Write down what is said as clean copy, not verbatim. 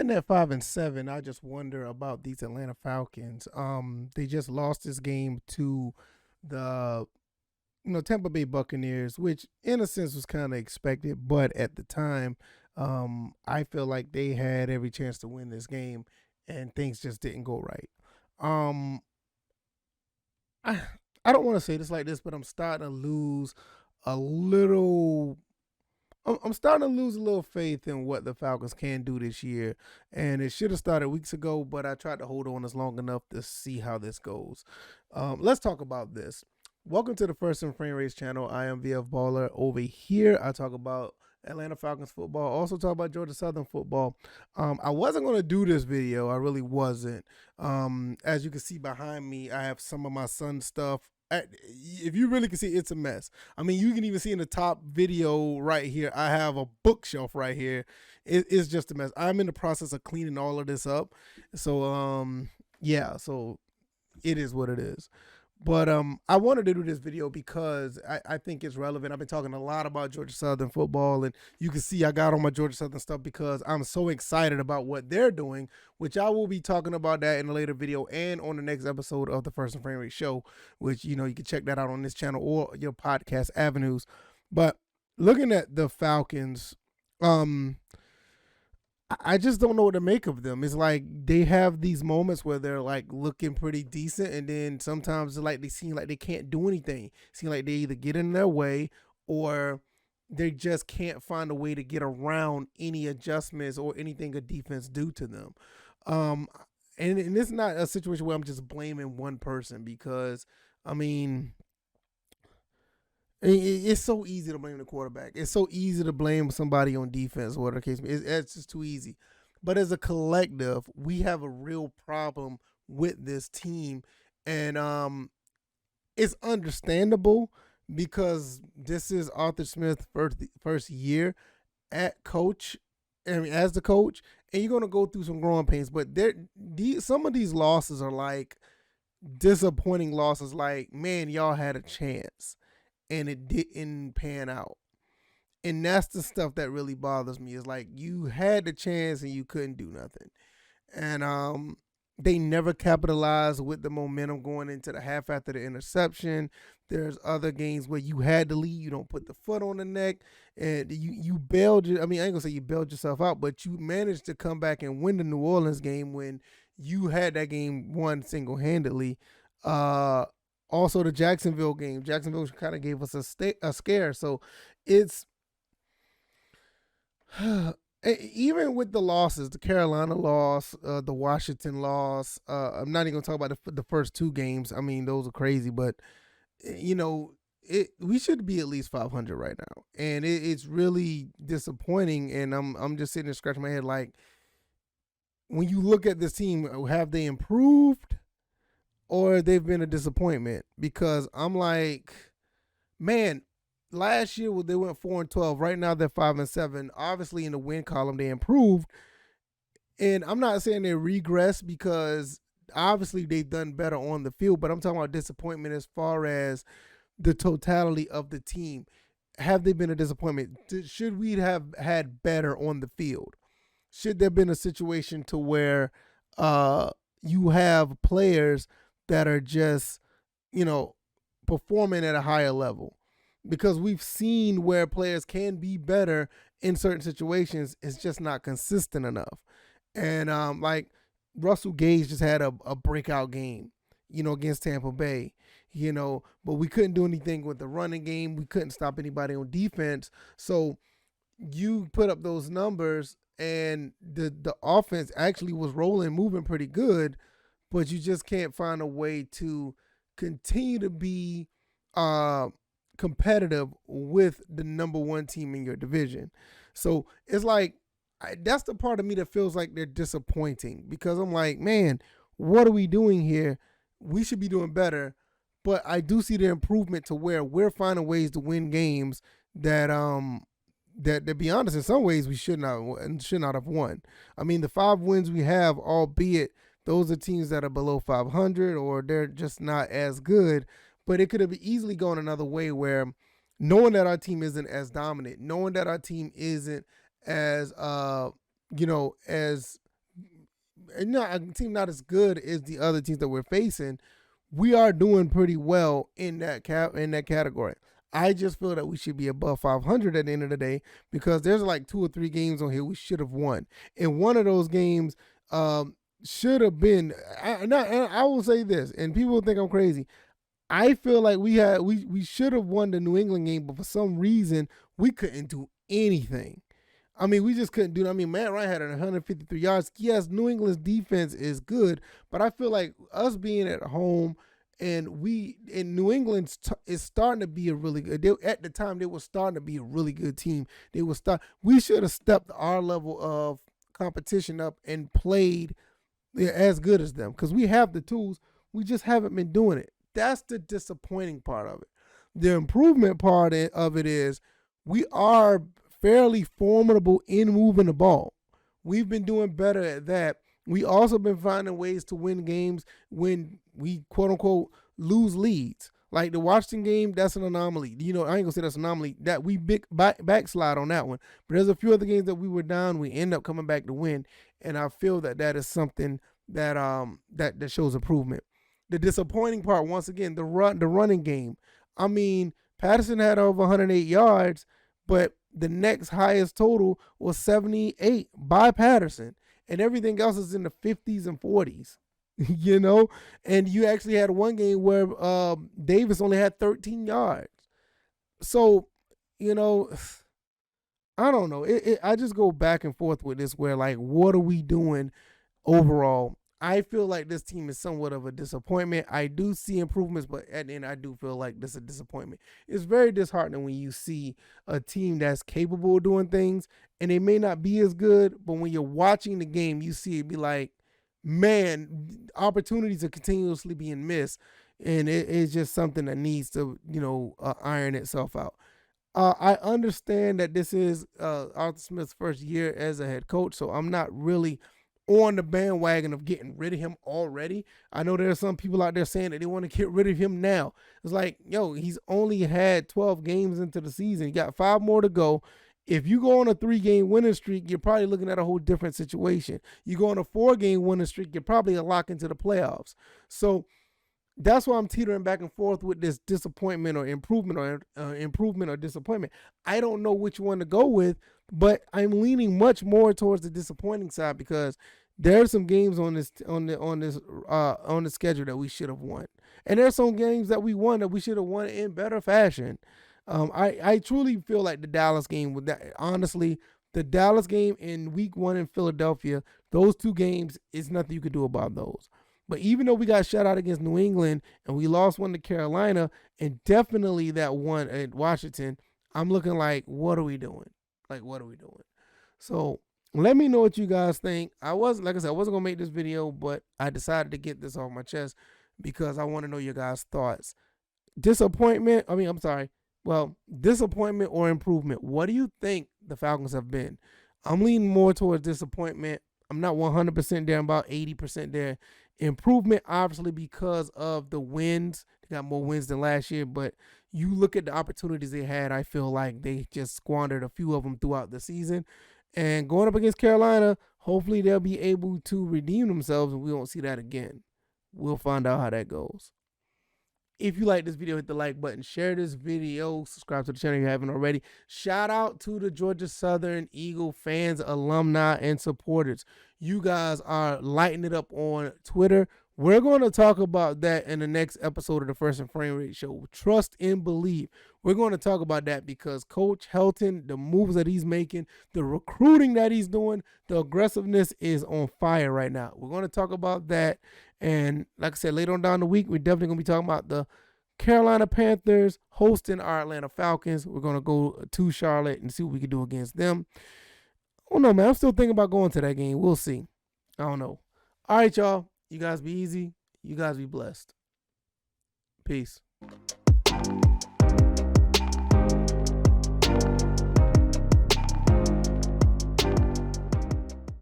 sitting at 5-7, I just wonder about these Atlanta Falcons. They just lost this game to the Tampa Bay Buccaneers, which in a sense was kind of expected, but at the time, I feel like they had every chance to win this game, and things just didn't go right. Um, I I don't want to say this like this, but I'm starting to lose a little. I'm starting to lose a little faith in what the Falcons can do this year, and it should have started weeks ago. But I tried to hold on as long enough to see how this goes. Let's talk about this. Welcome to the First and Frame Race channel. I am VF Baller. Over here, I talk about Atlanta Falcons football. Also talk about Georgia Southern football. I wasn't going to do this video. I really wasn't. As you can see behind me, I have some of my son's stuff. If you really can see, it's a mess. I mean, you can even see in the top video right here, I have a bookshelf right here. It's just a mess. I'm in the process of cleaning all of this up. So, yeah, so it is what it is. But I wanted to do this video because I think it's relevant. I've been talking a lot about Georgia Southern football, and you can see I got on my Georgia Southern stuff because I'm so excited about what they're doing, which I will be talking about that in a later video and on the next episode of the First and Frame Rate Show, which, you can check that out on this channel or your podcast avenues. But looking at the Falcons, I just don't know what to make of them. It's like they have these moments where they're like looking pretty decent, and then sometimes it's like they seem like they can't do anything. It seem like they either get in their way or they just can't find a way to get around any adjustments or anything a defense do to them. Um, and it's not a situation where I'm just blaming one person because, I mean, it's so easy to blame the quarterback. It's so easy to blame somebody on defense, or whatever the case may be. It's just too easy. But as a collective, we have a real problem with this team, and it's understandable because this is Arthur Smith's first year at coach. I mean, as the coach, and you're gonna go through some growing pains. But some of these losses are like disappointing losses. Like, man, y'all had a chance and it didn't pan out. And that's the stuff that really bothers me. Is like you had the chance and you couldn't do nothing. And they never capitalized with the momentum going into the half after the interception. There's other games where you had to lead, you don't put the foot on the neck, and you bailed. I mean, I ain't gonna say you bailed yourself out, but you managed to come back and win the New Orleans game when you had that game won single handedly. Also, the Jacksonville game. Jacksonville kind of gave us a scare. So it's even with the losses, the Carolina loss, the Washington loss. I'm not even gonna talk about the first two games. I mean, those are crazy, but we should be at least 500 right now, and it's really disappointing. And I'm just sitting there scratching my head, like, when you look at this team, have they improved? Or they've been a disappointment, because I'm like, man, last year they went 4-12. Right now they're 5-7. Obviously in the win column they improved, and I'm not saying they regressed because obviously they've done better on the field. But I'm talking about disappointment as far as the totality of the team. Have they been a disappointment? Should we have had better on the field? Should there have been a situation to where you have players that are just, performing at a higher level? Because we've seen where players can be better in certain situations. It's just not consistent enough. And like Russell Gage just had a breakout game, against Tampa Bay, but we couldn't do anything with the running game. We couldn't stop anybody on defense. So you put up those numbers, and the offense actually was rolling, moving pretty good, but you just can't find a way to continue to be competitive with the number one team in your division. So it's like, that's the part of me that feels like they're disappointing, because I'm like, man, what are we doing here? We should be doing better. But I do see the improvement to where we're finding ways to win games that to be honest, in some ways we should not have won. I mean, the 5 wins we have, albeit those are teams that are below 500 or they're just not as good. But it could have easily gone another way, where knowing that our team isn't as dominant, knowing that our team isn't as as a team not as good as the other teams that we're facing, we are doing pretty well in that category. I just feel that we should be above 500 at the end of the day because there's like 2 or 3 games on here we should have won, and one of those games should have been. I will say this, and people will think I'm crazy. I feel like we should have won the New England game, but for some reason we couldn't do anything. I mean, we just couldn't do it. I mean, Matt Ryan had 153 yards. Yes, New England's defense is good, but I feel like us being at home and we in New England is starting to be a really good. At the time, they were starting to be a really good team. They were start. We should have stepped our level of competition up and played as good as them because we have the tools. We just haven't been doing it. That's the disappointing part of it. The improvement part of it is we are fairly formidable in moving the ball. We've been doing better at that. We also been finding ways to win games when we quote unquote lose leads. Like the Washington game, that's an anomaly. I ain't gonna say that's an anomaly. That we backslide on that one. But there's a few other games that we were down, we end up coming back to win, and I feel that is something that that shows improvement. The disappointing part, once again, the running game. I mean, Patterson had over 108 yards, but the next highest total was 78 by Patterson, and everything else is in the 50s and 40s. And you actually had one game where Davis only had 13 yards. So, I don't know. I just go back and forth with this where, like, what are we doing overall? I feel like this team is somewhat of a disappointment. I do see improvements, but at the end, I do feel like this is a disappointment. It's very disheartening when you see a team that's capable of doing things, and they may not be as good, but when you're watching the game, you see it be like, man, opportunities are continuously being missed, and it's just something that needs to, iron itself out. I understand that this is Arthur Smith's first year as a head coach, so I'm not really on the bandwagon of getting rid of him already. I know there are some people out there saying that they want to get rid of him now. It's like, he's only had 12 games into the season. He got 5 more to go. If you go on a 3-game winning streak, you're probably looking at a whole different situation. You go on a 4-game winning streak, you're probably a lock into the playoffs. So that's why I'm teetering back and forth with this disappointment or improvement or disappointment. I don't know which one to go with, but I'm leaning much more towards the disappointing side because there are some games on the schedule that we should have won, and there's some games that we won that we should have won in better fashion. I truly feel like the Dallas game with that. Honestly, the Dallas game in Week 1 in Philadelphia, those 2 games is nothing you could do about those. But even though we got shut out against New England and we lost one to Carolina and definitely that one at Washington, I'm looking like, what are we doing? So let me know what you guys think. I wasn't going to make this video, but I decided to get this off my chest because I want to know your guys' thoughts. Disappointment or improvement? What do you think the Falcons have been? I'm leaning more towards disappointment. I'm not 100% there. I'm about 80% there. Improvement, obviously, because of the wins. They got more wins than last year, but you look at the opportunities they had, I feel like they just squandered a few of them throughout the season. And going up against Carolina, hopefully they'll be able to redeem themselves and we won't see that again. We'll find out how that goes. If you like this video, hit the like button, share this video, subscribe to the channel if you haven't already. Shout out to the Georgia Southern Eagle fans, alumni, and supporters. You guys are lighting it up on Twitter. We're going to talk about that in the next episode of the First and Frame Rate Show. Trust and believe. We're going to talk about that because Coach Helton, the moves that he's making, the recruiting that he's doing, the aggressiveness is on fire right now. We're going to talk about that. And like I said, later on down the week, we're definitely going to be talking about the Carolina Panthers hosting our Atlanta Falcons. We're going to go to Charlotte and see what we can do against them. I don't know, man. I'm still thinking about going to that game. We'll see. I don't know. All right, y'all. You guys be easy. You guys be blessed. Peace.